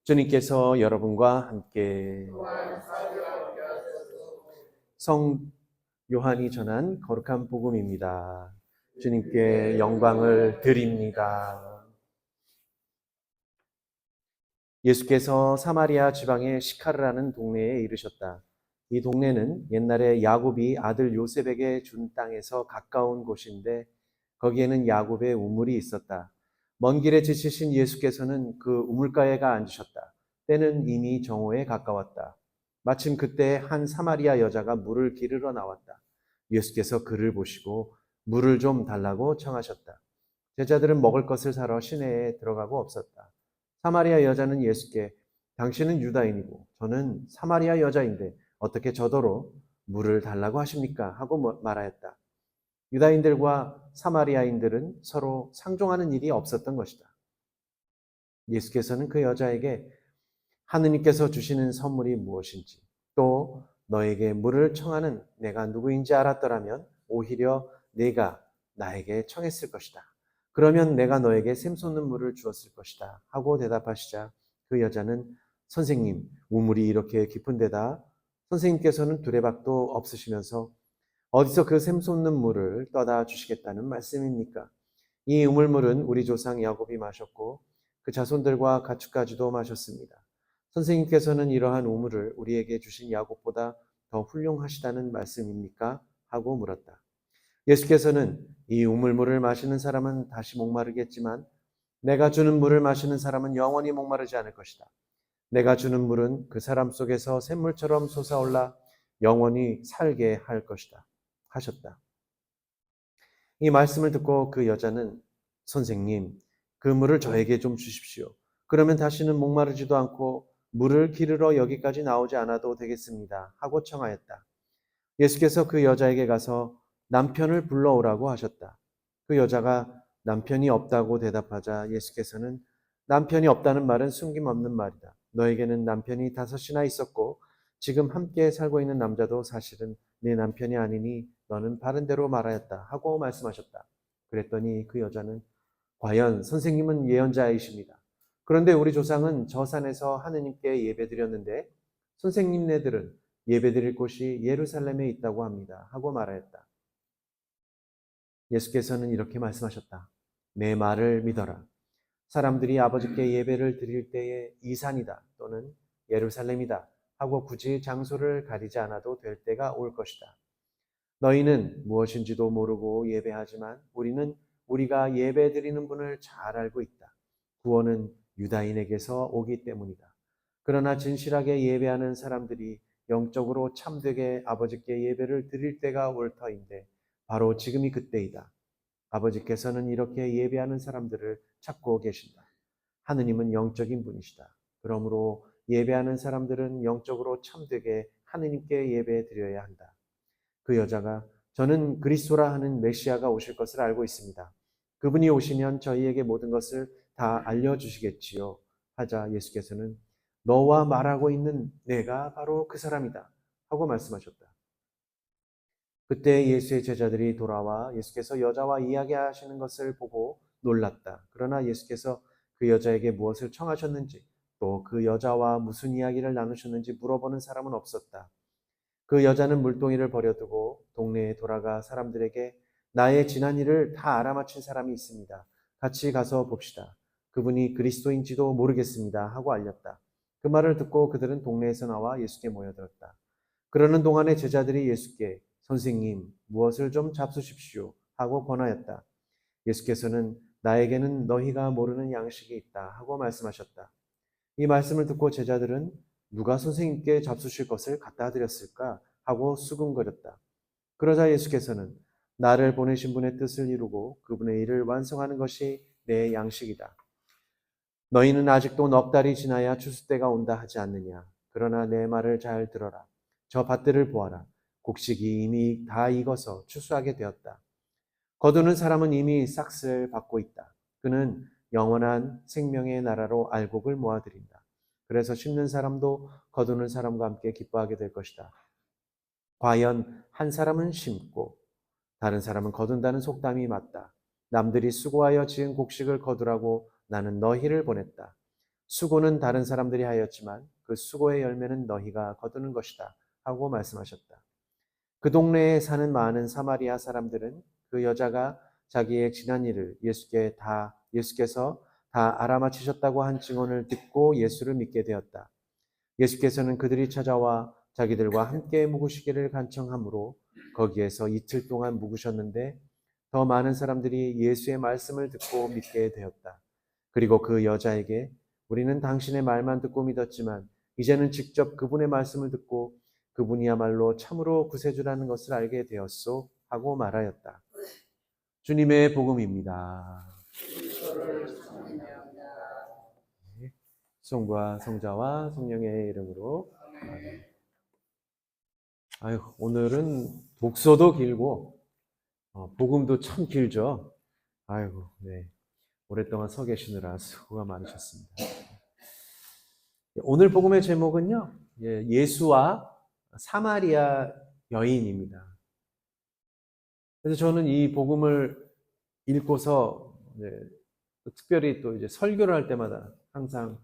주님께서 여러분과 함께 성 요한이 전한 거룩한 복음입니다. 주님께 영광을 드립니다. 예수께서 사마리아 지방의 시카르라는 동네에 이르셨다. 이 동네는 옛날에 야곱이 아들 요셉에게 준 땅에서 가까운 곳인데 거기에는 야곱의 우물이 있었다. 먼 길에 지치신 예수께서는 그 우물가에가 앉으셨다. 때는 이미 정오에 가까웠다. 마침 그때 한 사마리아 여자가 물을 기르러 나왔다. 예수께서 그를 보시고 물을 좀 달라고 청하셨다. 제자들은 먹을 것을 사러 시내에 들어가고 없었다. 사마리아 여자는 예수께 당신은 유다인이고 저는 사마리아 여자인데 어떻게 저더러 물을 달라고 하십니까? 하고 말하였다. 유다인들과 사마리아인들은 서로 상종하는 일이 없었던 것이다. 예수께서는 그 여자에게 하느님께서 주시는 선물이 무엇인지 또 너에게 물을 청하는 내가 누구인지 알았더라면 오히려 네가 나에게 청했을 것이다. 그러면 내가 너에게 샘솟는 물을 주었을 것이다. 하고 대답하시자 그 여자는 선생님, 우물이 이렇게 깊은 데다 선생님께서는 두레박도 없으시면서 어디서 그 샘솟는 물을 떠다 주시겠다는 말씀입니까? 이 우물물은 우리 조상 야곱이 마셨고 그 자손들과 가축까지도 마셨습니다. 선생님께서는 이러한 우물을 우리에게 주신 야곱보다 더 훌륭하시다는 말씀입니까? 하고 물었다. 예수께서는 이 우물물을 마시는 사람은 다시 목마르겠지만 내가 주는 물을 마시는 사람은 영원히 목마르지 않을 것이다. 내가 주는 물은 그 사람 속에서 샘물처럼 솟아올라 영원히 살게 할 것이다. 하셨다. 이 말씀을 듣고 그 여자는 선생님, 그 물을 저에게 좀 주십시오. 그러면 다시는 목마르지도 않고 물을 기르러 여기까지 나오지 않아도 되겠습니다. 하고 청하였다. 예수께서 그 여자에게 가서 남편을 불러오라고 하셨다. 그 여자가 남편이 없다고 대답하자 예수께서는 남편이 없다는 말은 숨김없는 말이다. 너에게는 남편이 5이나 있었고 지금 함께 살고 있는 남자도 사실은 네 남편이 아니니 너는 바른 대로 말하였다 하고 말씀하셨다. 그랬더니 그 여자는 과연 선생님은 예언자이십니다. 그런데 우리 조상은 저 산에서 하느님께 예배드렸는데 선생님네들은 예배드릴 곳이 예루살렘에 있다고 합니다. 하고 말하였다. 예수께서는 이렇게 말씀하셨다. 내 말을 믿어라. 사람들이 아버지께 예배를 드릴 때에 이 산이다 또는 예루살렘이다 하고 굳이 장소를 가리지 않아도 될 때가 올 것이다. 너희는 무엇인지도 모르고 예배하지만 우리는 우리가 예배드리는 분을 잘 알고 있다. 구원은 유다인에게서 오기 때문이다. 그러나 진실하게 예배하는 사람들이 영적으로 참되게 아버지께 예배를 드릴 때가 올 터인데 바로 지금이 그때이다. 아버지께서는 이렇게 예배하는 사람들을 찾고 계신다. 하느님은 영적인 분이시다. 그러므로 예배하는 사람들은 영적으로 참되게 하느님께 예배 드려야 한다. 그 여자가 저는 그리스도라 하는 메시아가 오실 것을 알고 있습니다. 그분이 오시면 저희에게 모든 것을 다 알려주시겠지요. 하자 예수께서는 너와 말하고 있는 내가 바로 그 사람이다. 하고 말씀하셨다. 그때 예수의 제자들이 돌아와 예수께서 여자와 이야기하시는 것을 보고 놀랐다. 그러나 예수께서 그 여자에게 무엇을 청하셨는지 또 그 여자와 무슨 이야기를 나누셨는지 물어보는 사람은 없었다. 그 여자는 물동이를 버려두고 동네에 돌아가 사람들에게 나의 지난 일을 다 알아맞힌 사람이 있습니다. 같이 가서 봅시다. 그분이 그리스도인지도 모르겠습니다. 하고 알렸다. 그 말을 듣고 그들은 동네에서 나와 예수께 모여들었다. 그러는 동안에 제자들이 예수께 선생님 무엇을 좀 잡수십시오 하고 권하였다. 예수께서는 나에게는 너희가 모르는 양식이 있다 하고 말씀하셨다. 이 말씀을 듣고 제자들은 누가 선생님께 잡수실 것을 갖다 드렸을까 하고 수군거렸다. 그러자 예수께서는 나를 보내신 분의 뜻을 이루고 그분의 일을 완성하는 것이 내 양식이다. 너희는 아직도 넉 달이 지나야 추수 때가 온다 하지 않느냐. 그러나 내 말을 잘 들어라. 저 밭들을 보아라. 곡식이 이미 다 익어서 추수하게 되었다. 거두는 사람은 이미 싹을 받고 있다. 그는 영원한 생명의 나라로 알곡을 모아들인다. 그래서 심는 사람도 거두는 사람과 함께 기뻐하게 될 것이다. 과연 한 사람은 심고 다른 사람은 거둔다는 속담이 맞다. 남들이 수고하여 지은 곡식을 거두라고 나는 너희를 보냈다. 수고는 다른 사람들이 하였지만 그 수고의 열매는 너희가 거두는 것이다 하고 말씀하셨다. 그 동네에 사는 많은 사마리아 사람들은 그 여자가 자기의 지난 일을 예수께서 다 알아맞히셨다고 한 증언을 듣고 예수를 믿게 되었다. 예수께서는 그들이 찾아와 자기들과 함께 묵으시기를 간청하므로 거기에서 이틀 동안 묵으셨는데 더 많은 사람들이 예수의 말씀을 듣고 믿게 되었다. 그리고 그 여자에게 우리는 당신의 말만 듣고 믿었지만 이제는 직접 그분의 말씀을 듣고 그분이야말로 참으로 구세주라는 것을 알게 되었소 하고 말하였다. 주님의 복음입니다. 성과 성자와 성령의 이름으로. 아유, 오늘은 독서도 길고 복음도 참 길죠. 아이고, 네. 오랫동안 서 계시느라 수고가 많으셨습니다. 오늘 복음의 제목은요, 예수와 사마리아 여인입니다. 그래서 저는 이 복음을 읽고서 특별히 또 이제 설교를 할 때마다 항상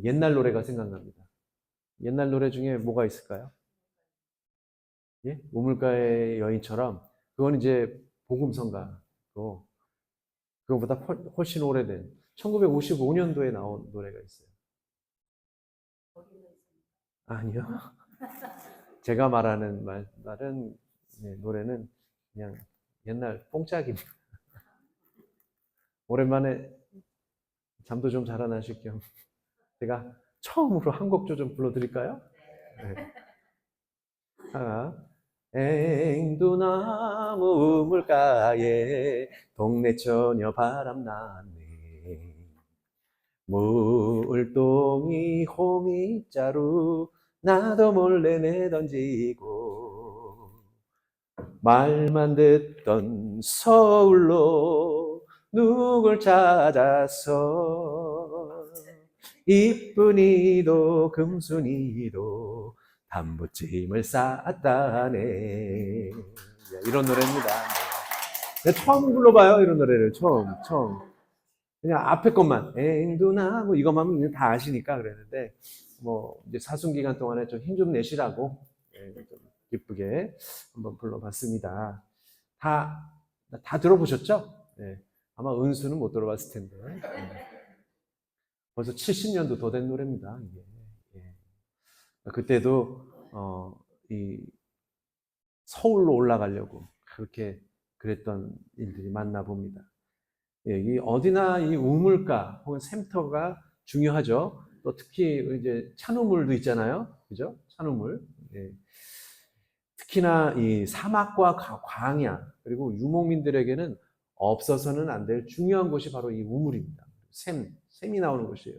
옛날 노래가 생각납니다. 옛날 노래 중에 뭐가 있을까요? 예? 우물가의 여인처럼 그건 이제 복음성가고 그거보다 훨씬 오래된 1955년도에 나온 노래가 있어요. 아니요. 제가 말하는 말은 노래는 그냥 옛날 뽕짝입니다. 오랜만에 잠도 좀 자라나실 겸 제가 처음으로 한 곡 좀 불러드릴까요? 네. 하나. 앵두나무 우물가에 동네 처녀 바람났네. 물동이 호미자루 나도 몰래 내던지고 말만 듣던 서울로 누굴 찾아서 이쁜이도 금순이도 단부찜을 쌌다네. 이런 노래입니다. 처음 불러봐요, 이런 노래를. 처음. 그냥 앞에 것만, 앵두나, 뭐 이것만 다 아시니까 그랬는데, 뭐, 이제 사순기간 동안에 좀 힘 좀 내시라고, 좀 기쁘게 한번 불러봤습니다. 다 들어보셨죠? 아마 은수는 못 들어봤을 텐데. 벌써 70년도 더 된 노래입니다, 이게. 그때도, 이 서울로 올라가려고 그렇게 그랬던 일들이 많나 봅니다. 이 어디나 이 우물가 혹은 샘터가 중요하죠. 또 특히 이제 찬우물도 있잖아요. 그죠? 찬우물. 특히나 이 사막과 광야 그리고 유목민들에게는 없어서는 안 될 중요한 곳이 바로 이 우물입니다. 샘이 나오는 곳이에요.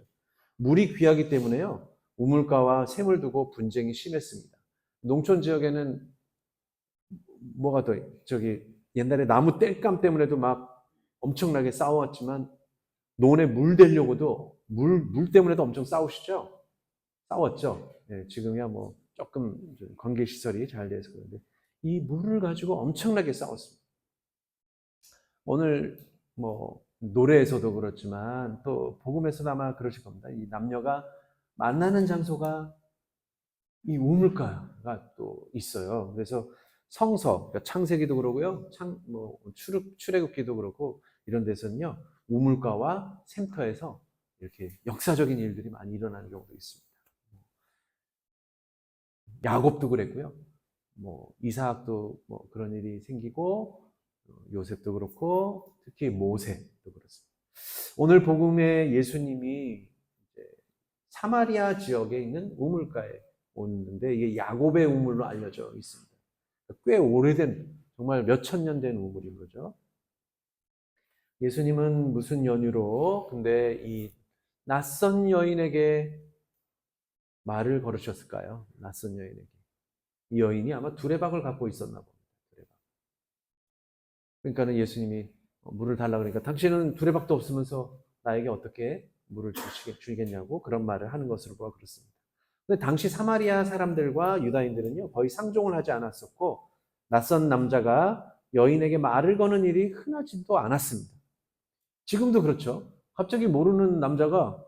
물이 귀하기 때문에요. 우물가와 샘을 두고 분쟁이 심했습니다. 농촌 지역에는 뭐가 더 옛날에 나무 땔감 때문에도 막 엄청나게 싸웠지만 논에 물 대려고도 물 때문에도 엄청 싸웠죠. 지금이야 뭐 조금 관계 시설이 잘 돼서 그런데 이 물을 가지고 엄청나게 싸웠습니다. 오늘 뭐 노래에서도 그렇지만 또 복음에서도 아마 그러실 겁니다. 이 남녀가 만나는 장소가 이 우물가가 또 있어요. 그래서 성서, 그러니까 창세기도 그러고요, 출애굽기도 그렇고 이런 데서는요 우물가와 샘터에서 이렇게 역사적인 일들이 많이 일어나는 경우도 있습니다. 야곱도 그랬고요, 뭐 이삭도 뭐 그런 일이 생기고 요셉도 그렇고 특히 모세도 그렇습니다. 오늘 복음에 예수님이 사마리아 지역에 있는 우물가에 오는데 이게 야곱의 우물로 알려져 있습니다. 꽤 오래된 정말 몇천 년 된 우물인 거죠. 예수님은 무슨 연유로 근데 이 낯선 여인에게 말을 걸으셨을까요? 낯선 여인에게. 이 여인이 아마 두레박을 갖고 있었나 봅니다. 두레박. 그러니까는 예수님이 물을 달라 그러니까 당신은 두레박도 없으면서 나에게 어떻게 물을 주겠냐고 그런 말을 하는 것으로 보아 그렇습니다. 근데 당시 사마리아 사람들과 유다인들은요 거의 상종을 하지 않았었고 낯선 남자가 여인에게 말을 거는 일이 흔하지도 않았습니다. 지금도 그렇죠. 갑자기 모르는 남자가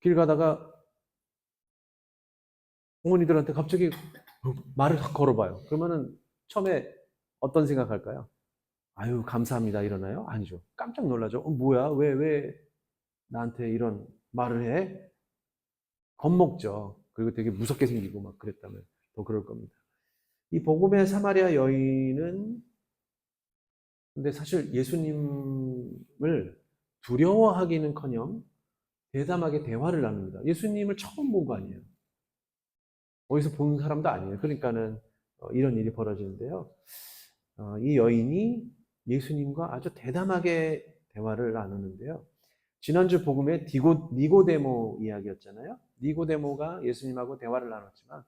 길 가다가 어머니들한테 갑자기 말을 확 걸어봐요. 그러면은 처음에 어떤 생각할까요? 아유, 감사합니다. 이러나요? 아니죠. 깜짝 놀라죠. 뭐야? 왜 나한테 이런 말을 해? 겁먹죠. 그리고 되게 무섭게 생기고 막 그랬다면 더 그럴 겁니다. 이 복음의 사마리아 여인은 근데 사실 예수님을 두려워하기는커녕 대담하게 대화를 나눕니다. 예수님을 처음 본 거 아니에요. 어디서 본 사람도 아니에요. 그러니까는 이런 일이 벌어지는데요. 이 여인이 예수님과 아주 대담하게 대화를 나누는데요. 지난주 복음의 니고데모 이야기였잖아요. 니고데모가 예수님하고 대화를 나눴지만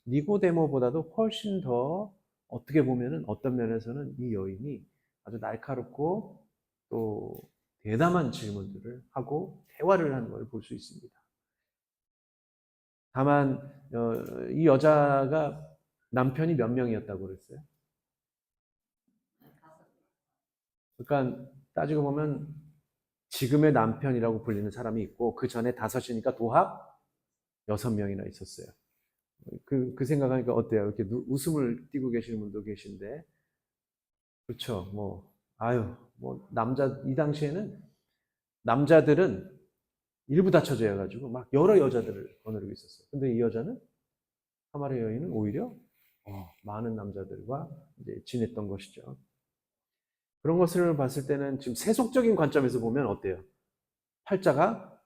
니고데모보다도 훨씬 더 어떻게 보면은 어떤 면에서는 이 여인이 아주 날카롭고 또 대담한 질문들을 하고 대화를 하는 걸 볼 수 있습니다. 다만 이 여자가 남편이 몇 명이었다고 그랬어요? 그러니까 따지고 보면 지금의 남편이라고 불리는 사람이 있고 그 전에 다섯이니까 도합 6명이나 있었어요. 그 생각하니까 어때요? 이렇게 웃음을 띠고 계시는 분도 계신데 그렇죠. 뭐 아유 뭐 이 당시에는 남자들은 일부 다처제여 가지고 막 여러 여자들을 거느리고 있었어요. 근데 이 여자는 사마리아 여인은 오히려 많은 남자들과 이제 지냈던 것이죠. 그런 것을 봤을 때는 지금 세속적인 관점에서 보면 어때요? 팔자가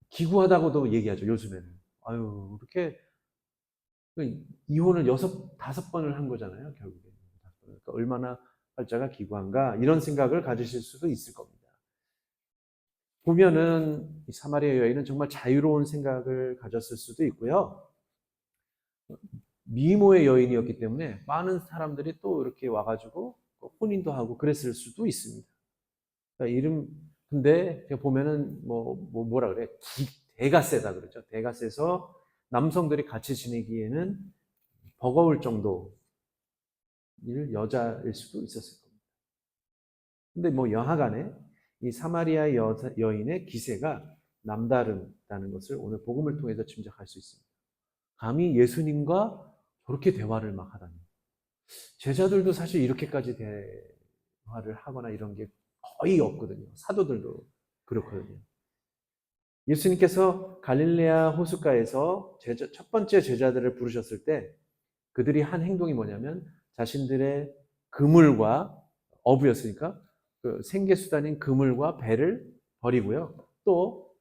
기구하다고도 얘기하죠, 요즘에는. 아유, 이렇게 이혼을 5번을 한 거잖아요, 결국에. 그러니까 얼마나 팔자가 기구한가, 이런 생각을 가지실 수도 있을 겁니다. 보면은 이 사마리아 여인은 정말 자유로운 생각을 가졌을 수도 있고요. 미모의 여인이었기 때문에 많은 사람들이 또 이렇게 와가지고 혼인도 하고 그랬을 수도 있습니다. 그러니까 근데 보면은 뭐라 그래? 대가 세다 그러죠. 대가 세서 남성들이 같이 지내기에는 버거울 정도일 여자일 수도 있었을 겁니다. 근데 뭐 여하간에 이 사마리아 여인의 기세가 남다르다는 것을 오늘 복음을 통해서 짐작할 수 있습니다. 감히 예수님과 저렇게 대화를 막 하다니. 제자들도 사실 이렇게까지 대화를 하거나 이런 게 거의 없거든요. 사도들도 그렇거든요. 예수님께서 갈릴레아 호숫가에서 첫 번째 제자들을 부르셨을 때 그들이 한 행동이 뭐냐면 자신들의 그물과 어부였으니까 그 생계수단인 그물과 배를 버리고요. 또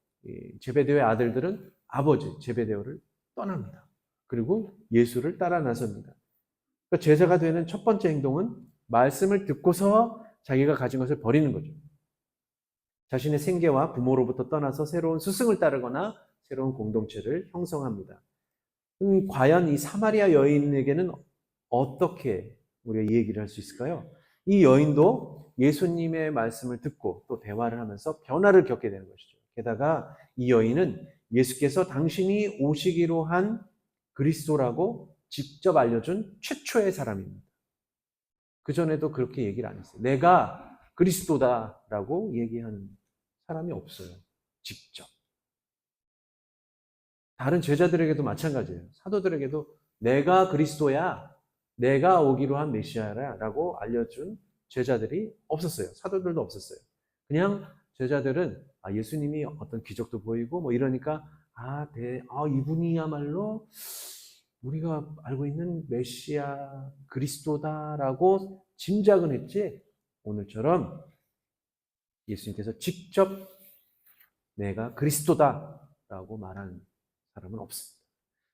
제베데오의 아들들은 아버지 제베데오를 떠납니다. 그리고 예수를 따라 나섭니다. 그러니까 제자가 되는 첫 번째 행동은 말씀을 듣고서 자기가 가진 것을 버리는 거죠. 자신의 생계와 부모로부터 떠나서 새로운 스승을 따르거나 새로운 공동체를 형성합니다. 과연 이 사마리아 여인에게는 어떻게 우리가 이 얘기를 할 수 있을까요? 이 여인도 예수님의 말씀을 듣고 또 대화를 하면서 변화를 겪게 되는 것이죠. 게다가 이 여인은 예수께서 당신이 오시기로 한 그리스도라고 직접 알려준 최초의 사람입니다. 그전에도 그렇게 얘기를 안 했어요. 내가 그리스도다라고 얘기하는 사람이 없어요. 직접. 다른 제자들에게도 마찬가지예요. 사도들에게도 내가 그리스도야, 내가 오기로 한 메시아라고 알려준 제자들이 없었어요. 사도들도 없었어요. 그냥 제자들은 예수님이 어떤 기적도 보이고 뭐 이러니까 이분이야말로 우리가 알고 있는 메시아 그리스도다라고 짐작은 했지 오늘처럼 예수님께서 직접 내가 그리스도다라고 말한 사람은 없습니다.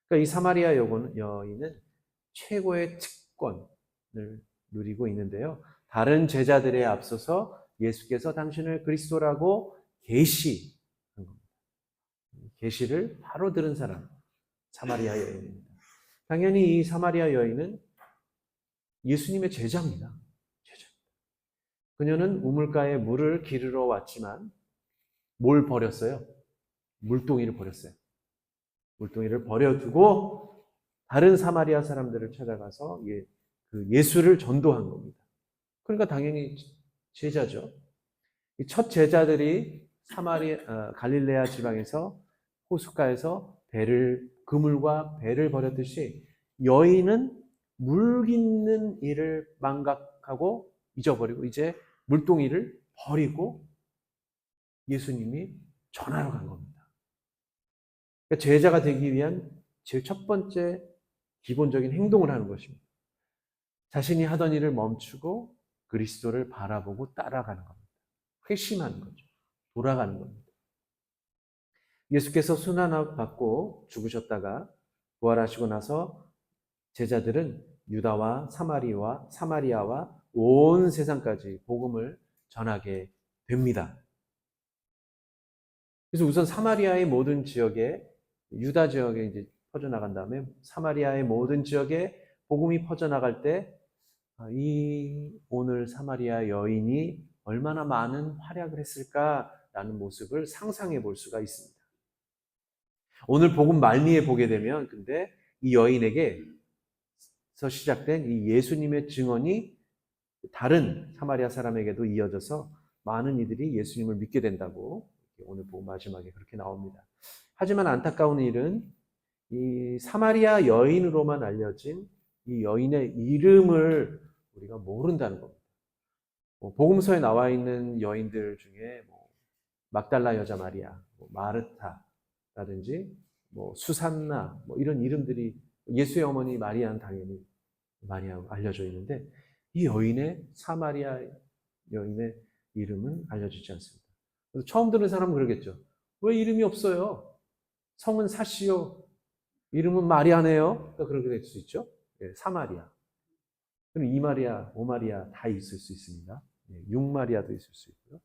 그러니까 이 사마리아 여인은 최고의 특권을 누리고 있는데요. 다른 제자들에 앞서서 예수께서 당신을 그리스도라고 계시한 겁니다. 계시를 바로 들은 사람, 사마리아 여인입니다. 당연히 이 사마리아 여인은 예수님의 제자입니다. 제자. 그녀는 우물가에 물을 기르러 왔지만 뭘 버렸어요? 물동이를 버렸어요. 물동이를 버려두고 다른 사마리아 사람들을 찾아가서 예수를 전도한 겁니다. 그러니까 당연히 제자죠. 첫 제자들이 갈릴레아 지방에서 호숫가에서 그물과 배를 버렸듯이 여인은 물 깃는 일을 망각하고 잊어버리고 이제 물동이를 버리고 예수님이 전하러 간 겁니다. 그러니까 제자가 되기 위한 제일 첫 번째 기본적인 행동을 하는 것입니다. 자신이 하던 일을 멈추고 그리스도를 바라보고 따라가는 겁니다. 회심하는 거죠. 돌아가는 겁니다. 예수께서 순환 받고 죽으셨다가 부활하시고 나서 제자들은 유다와 사마리아와 온 세상까지 복음을 전하게 됩니다. 그래서 우선 사마리아의 모든 지역에 유다 지역에 이제 퍼져나간 다음에 사마리아의 모든 지역에 복음이 퍼져나갈 때 이 오늘 사마리아 여인이 얼마나 많은 활약을 했을까라는 모습을 상상해 볼 수가 있습니다. 오늘 복음 말미에 보게 되면 근데 이 여인에게서 시작된 이 예수님의 증언이 다른 사마리아 사람에게도 이어져서 많은 이들이 예수님을 믿게 된다고 오늘 복음 마지막에 그렇게 나옵니다. 하지만 안타까운 일은 이 사마리아 여인으로만 알려진 이 여인의 이름을 우리가 모른다는 겁니다. 복음서에 나와 있는 여인들 중에 막달라 여자 마리아, 마르타라든지 수산나 이런 이름들이 예수의 어머니 마리아는 당연히 마리아로 알려져 있는데 이 사마리아 여인의 이름은 알려지지 않습니다. 그래서 처음 듣는 사람은 그러겠죠. 왜 이름이 없어요? 성은 사시요, 이름은 마리아네요. 그렇게 될 수 있죠. 사마리아. 그럼 이마리아, 오마리아 다 있을 수 있습니다. 6마리아도 있을 수 있고요.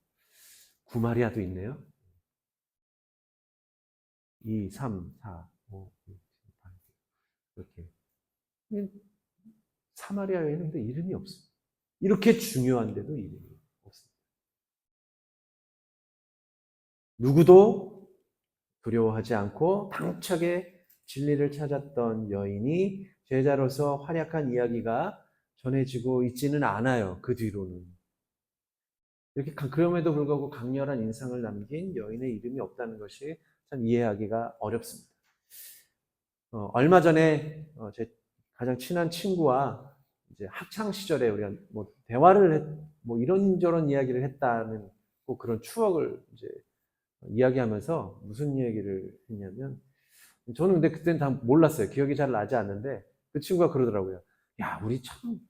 9마리아도 있네요. 2, 3, 4, 5, 6, 7, 8 이렇게. 사마리아 여인은 이름이 없어요. 이렇게 중요한데도 이름이 없습니다. 누구도 두려워하지 않고 당차게 진리를 찾았던 여인이 제자로서 활약한 이야기가 전해지고 있지는 않아요. 그 뒤로는. 이렇게 그럼에도 불구하고 강렬한 인상을 남긴 여인의 이름이 없다는 것이 참 이해하기가 어렵습니다. 얼마 전에 제 가장 친한 친구와 이제 학창 시절에 우리가 대화를 이런저런 이야기를 했다는 꼭 그런 추억을 이제 이야기하면서 무슨 얘기를 했냐면 저는 근데 그때는 다 몰랐어요. 기억이 잘 나지 않는데 그 친구가 그러더라고요. 야, 우리 참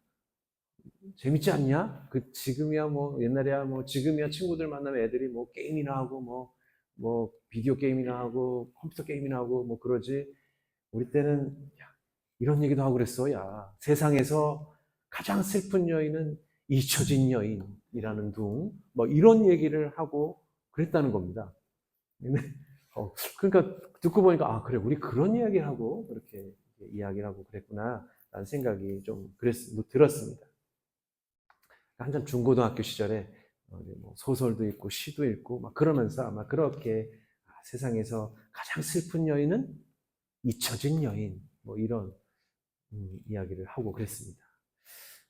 재밌지 않냐? 지금이야 옛날이야 지금이야 친구들 만나면 애들이 게임이나 하고 비디오 게임이나 하고 컴퓨터 게임이나 하고 그러지. 우리 때는 야, 이런 얘기도 하고 그랬어. 야, 세상에서 가장 슬픈 여인은 잊혀진 여인이라는 둥 이런 얘기를 하고 그랬다는 겁니다. 그러니까 듣고 보니까 그래 우리 그런 이야기를 하고 그렇게 이야기를 하고 그랬구나라는 생각이 좀 들었습니다. 한참 중고등학교 시절에 소설도 읽고 시도 읽고 그러면서 아마 그렇게 세상에서 가장 슬픈 여인은 잊혀진 여인 이런 이야기를 하고 그랬습니다.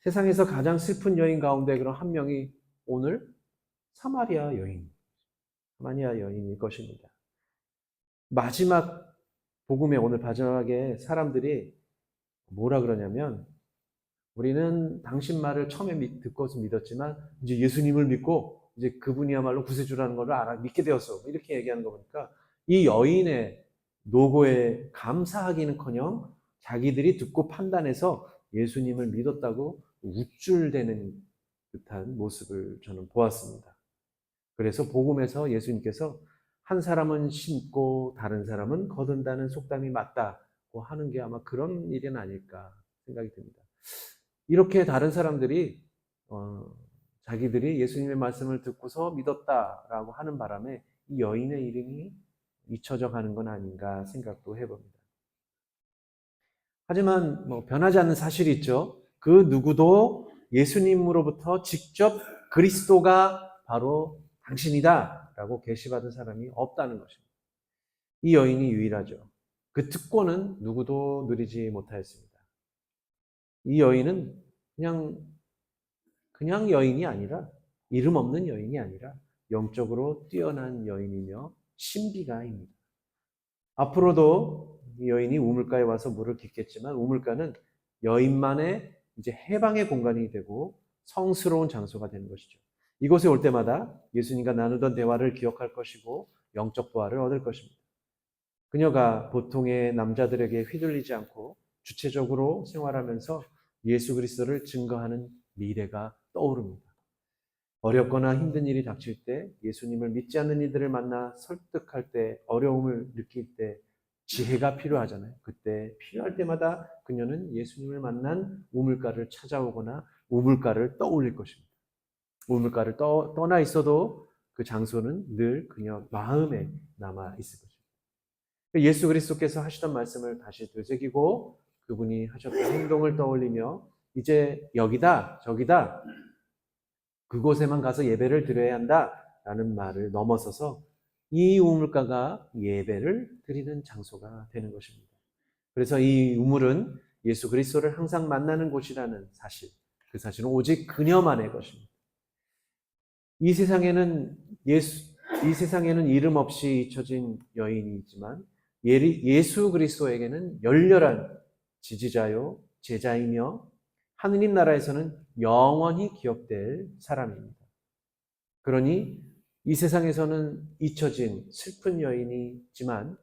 세상에서 가장 슬픈 여인 가운데 그런 한 명이 오늘 사마리아 여인일 것입니다. 마지막 복음의 오늘 마지막에 사람들이 뭐라 그러냐면 우리는 당신 말을 처음에 듣고서 믿었지만 이제 예수님을 믿고 이제 그분이야말로 구세주라는 것을 믿게 되었어. 이렇게 얘기하는 거 보니까 이 여인의 노고에 감사하기는커녕 자기들이 듣고 판단해서 예수님을 믿었다고 우쭐대는 듯한 모습을 저는 보았습니다. 그래서 복음에서 예수님께서 한 사람은 심고 다른 사람은 거둔다는 속담이 맞다고 하는 게 아마 그런 일은 아닐까 생각이 듭니다. 이렇게 다른 사람들이 자기들이 예수님의 말씀을 듣고서 믿었다라고 하는 바람에 이 여인의 이름이 잊혀져 가는 건 아닌가 생각도 해봅니다. 하지만 변하지 않는 사실이 있죠. 그 누구도 예수님으로부터 직접 그리스도가 바로 당신이다라고 계시받은 사람이 없다는 것입니다. 이 여인이 유일하죠. 그 특권은 누구도 누리지 못하였습니다. 이 여인은 그냥 여인이 아니라 이름 없는 여인이 아니라 영적으로 뛰어난 여인이며 신비가입니다. 앞으로도 이 여인이 우물가에 와서 물을 깃겠지만 우물가는 여인만의 이제 해방의 공간이 되고 성스러운 장소가 되는 것이죠. 이곳에 올 때마다 예수님과 나누던 대화를 기억할 것이고 영적 부활을 얻을 것입니다. 그녀가 보통의 남자들에게 휘둘리지 않고 주체적으로 생활하면서 예수 그리스도를 증거하는 미래가 떠오릅니다. 어렵거나 힘든 일이 닥칠 때, 예수님을 믿지 않는 이들을 만나 설득할 때, 어려움을 느낄 때 지혜가 필요하잖아요. 그때 필요할 때마다 그녀는 예수님을 만난 우물가를 찾아오거나 우물가를 떠올릴 것입니다. 우물가를 떠나 있어도 그 장소는 늘 그녀 마음에 남아 있을 것입니다. 예수 그리스도께서 하시던 말씀을 다시 되새기고 그분이 하셨던 행동을 떠올리며 이제 여기다 저기다 그곳에만 가서 예배를 드려야 한다라는 말을 넘어서서 이 우물가가 예배를 드리는 장소가 되는 것입니다. 그래서 이 우물은 예수 그리스도를 항상 만나는 곳이라는 사실, 그 사실은 오직 그녀만의 것입니다. 이 세상에는 이 세상에는 이름 없이 잊혀진 여인이 있지만 예수 그리스도에게는 열렬한 지지자요, 제자이며 하느님 나라에서는 영원히 기억될 사람입니다. 그러니 이 세상에서는 잊혀진 슬픈 여인이 있지만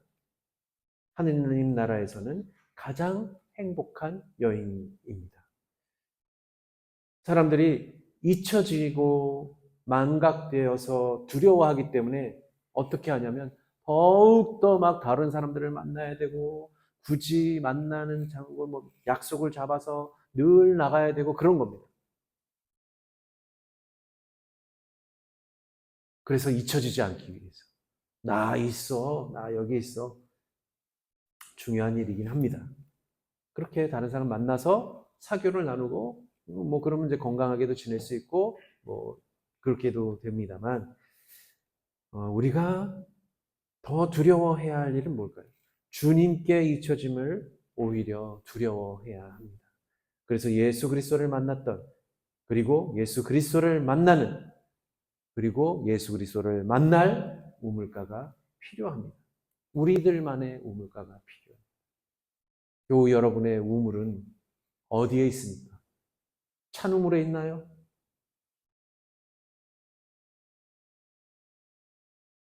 하느님 나라에서는 가장 행복한 여인입니다. 사람들이 잊혀지고 망각되어서 두려워하기 때문에 어떻게 하냐면 더욱더 막 다른 사람들을 만나야 되고 굳이 만나는 장소, 약속을 잡아서 늘 나가야 되고 그런 겁니다. 그래서 잊혀지지 않기 위해서. 나 있어. 나 여기 있어. 중요한 일이긴 합니다. 그렇게 다른 사람 만나서 사교를 나누고 그러면 이제 건강하게도 지낼 수 있고 그렇게도 됩니다만 우리가 더 두려워해야 할 일은 뭘까요? 주님께 잊혀짐을 오히려 두려워해야 합니다. 그래서 예수 그리스도를 만났던 그리고 예수 그리스도를 만나는 그리고 예수 그리스도를 만날 우물가가 필요합니다. 우리들만의 우물가가 필요합니다. 교우 여러분의 우물은 어디에 있습니까? 찬 우물에 있나요?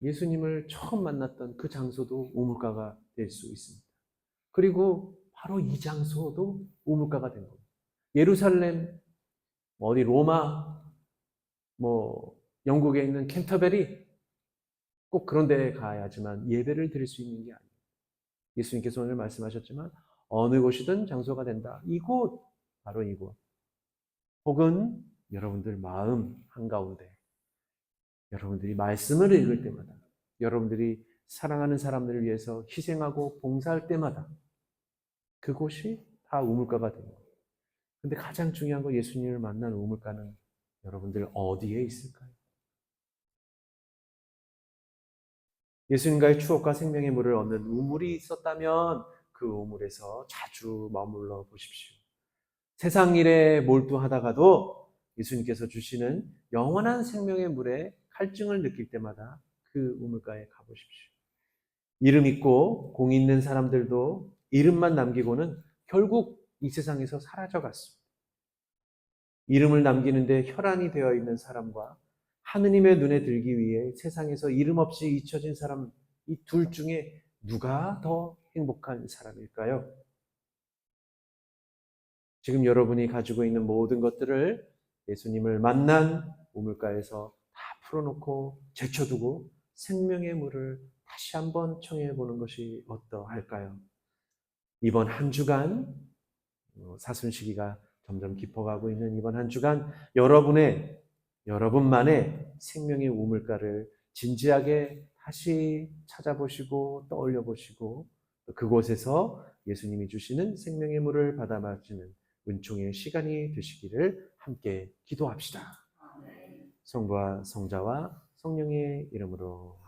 예수님을 처음 만났던 그 장소도 우물가가 될 수 있습니다. 그리고 바로 이 장소도 우물가가 된 겁니다. 예루살렘, 어디 로마, 영국에 있는 캔터베리 꼭 그런 데 가야지만 예배를 드릴 수 있는 게 아니에요. 예수님께서 오늘 말씀하셨지만 어느 곳이든 장소가 된다. 이곳, 바로 이곳. 혹은 여러분들 마음 한가운데 여러분들이 말씀을 읽을 때마다 여러분들이 사랑하는 사람들을 위해서 희생하고 봉사할 때마다 그곳이 다 우물가가 됩니다. 근데 가장 중요한 거 예수님을 만난 우물가는 여러분들 어디에 있을까요? 예수님과의 추억과 생명의 물을 얻는 우물이 있었다면 그 우물에서 자주 머물러 보십시오. 세상 일에 몰두하다가도 예수님께서 주시는 영원한 생명의 물에 갈증을 느낄 때마다 그 우물가에 가보십시오. 이름 있고 공 있는 사람들도 이름만 남기고는 결국 이 세상에서 사라져갔습니다. 이름을 남기는데 혈안이 되어 있는 사람과 하느님의 눈에 들기 위해 세상에서 이름 없이 잊혀진 사람, 이 둘 중에 누가 더 행복한 사람일까요? 지금 여러분이 가지고 있는 모든 것들을 예수님을 만난 우물가에서 다 풀어놓고 제쳐두고 생명의 물을 다시 한번 청해 보는 것이 어떠할까요? 이번 한 주간 사순 시기가 점점 깊어가고 있는 이번 한 주간 여러분만의 생명의 우물가를 진지하게 다시 찾아보시고 떠올려 보시고 그곳에서 예수님이 주시는 생명의 물을 받아 마시는 은총의 시간이 되시기를 함께 기도합시다. 성부와 성자와 성령의 이름으로